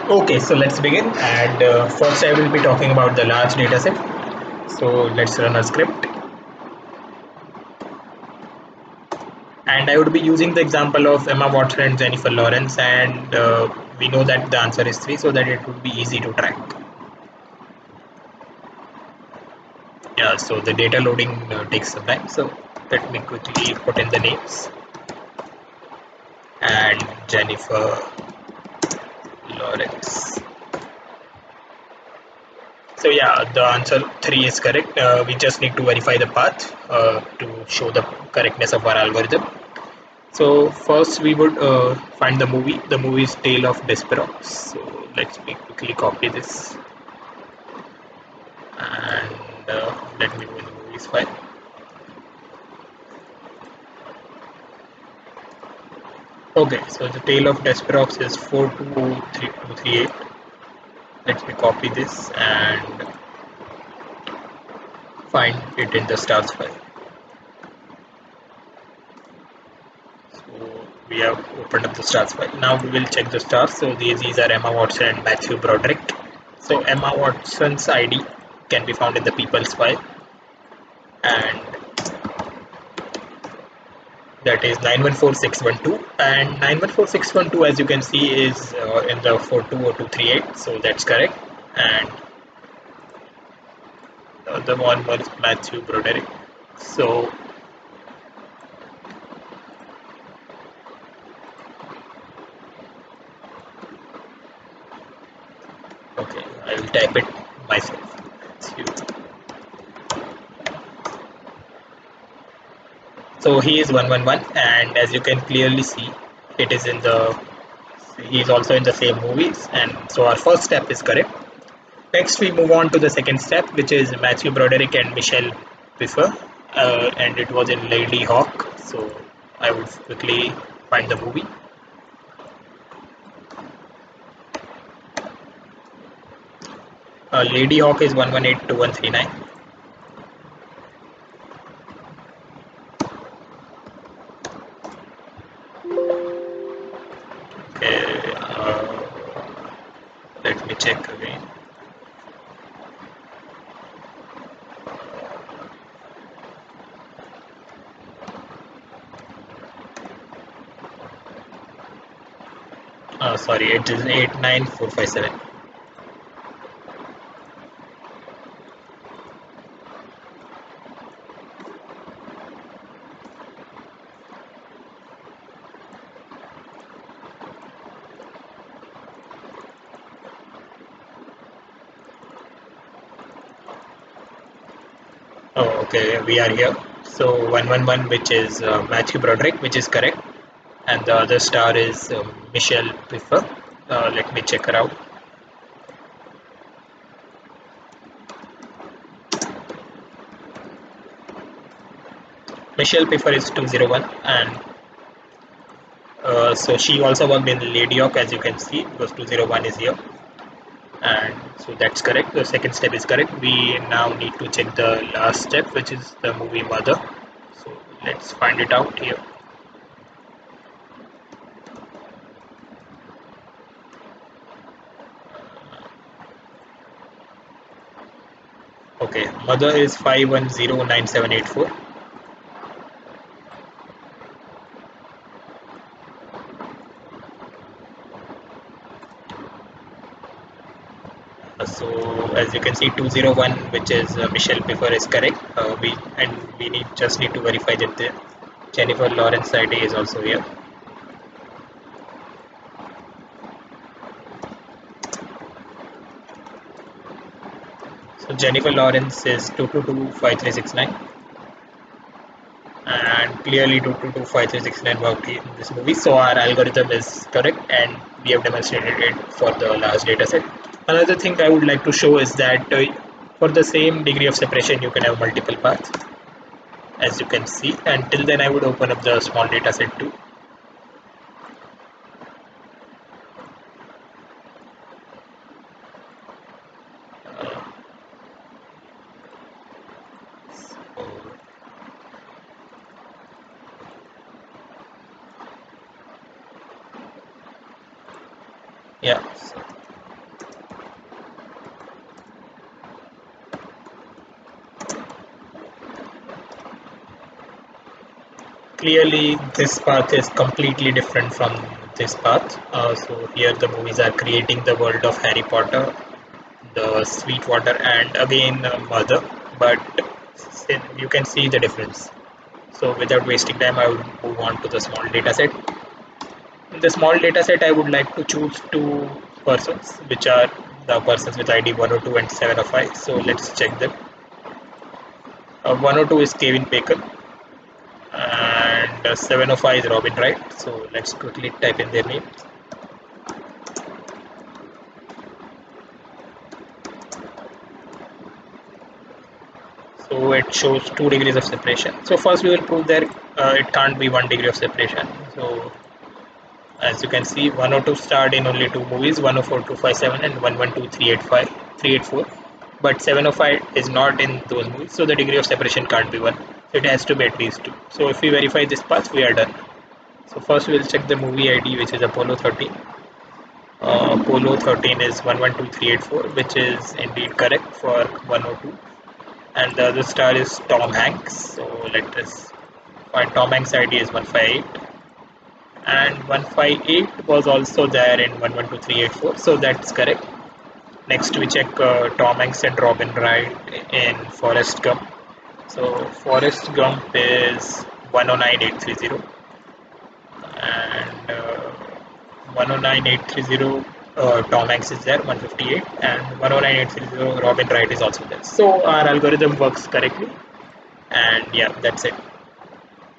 Okay, so let's begin. And first, I will be talking about the large data set. So let's run a script. And I would be using the example of Emma Watson and Jennifer Lawrence. And we know that the answer is 3, so that it would be easy to track. Yeah, so the data loading takes some time. So let me quickly put in the names. And Jennifer Lawrence. So yeah, the answer 3 is correct. We just need to verify the path to show the correctness of our algorithm. So first we would find the movie. The movie is Tale of Desperox. So let's me quickly copy this and let me go in the movies file. Okay, so the Tale of Desperox is 423238. Let me copy this and find it in the stars file. So we have opened up the stars file. Now we will check the stars. So these are Emma Watson and Matthew Broderick. So Emma Watson's ID can be found in the people's file, and that is 914612, and 914612, as you can see, is in the 420238, so that's correct. And the other one was Matthew Broderick. So okay, I will type it myself. So he is 111, and as you can clearly see, it is in the he is also in the same movies, and so our first step is correct. Next, we move on to the second step, which is Matthew Broderick and Michelle Pfeiffer, and it was in Lady Hawk. So I would quickly find the movie. Lady Hawk is 118239. Okay, let me check again. Sorry, it is 89457. Oh, okay, we are here. So 111, which is Matthew Broderick, which is correct, and the other star is Michelle Pfeiffer. Let me check her out. Michelle Pfeiffer is 201, and so she also worked in Lady Hawk, as you can see, because 201 is here, and so that's correct. The second step is correct. We now need to check the last step, which is the movie Mother. So let's find it out here. Okay, Mother is 5109784. So as you can see, 201, which is Michelle Pfeiffer, is correct. We just need to verify that the Jennifer Lawrence ID is also here. So Jennifer Lawrence is 2225369, and clearly 2225369 worked in this movie. So our algorithm is correct, and we have demonstrated it for the large data set. Another thing I would like to show is that for the same degree of separation, you can have multiple paths, as you can see. Until then, I would open up the small data set too. Yeah. clearly this path is completely different from this path. So here the movies are creating the world of Harry Potter, the Sweetwater, and again Mother. But you can see the difference. So without wasting time, I would move on to the small data set. In the small data set, I would like to choose two persons, which are the persons with ID 102 and 705. So let's check them. 102 is Kevin Bacon, and 705 is Robin Wright. So let's quickly type in their names. So it shows 2 degrees of separation. So first we will prove that it can't be 1 degree of separation. So as you can see, 102 starred in only two movies, 104,257 and 112,385, 384. But 705 is not in those movies, so the degree of separation can't be 1. So it has to be at least 2. So if we verify this path, we are done. So first we will check the movie ID, which is Apollo 13. Apollo 13 is 112384, which is indeed correct for 102. And the other star is Tom Hanks. So let us find Tom Hanks ID is 158. And 158 was also there in 112384, so that's correct. Next we check Tom Hanks and Robin Wright in Forrest Gump. So Forrest Gump is 109830, and 109830 Tom Hanks is there, 158, and 109830 Robin Wright is also there. So our algorithm works correctly, and yeah, that's it.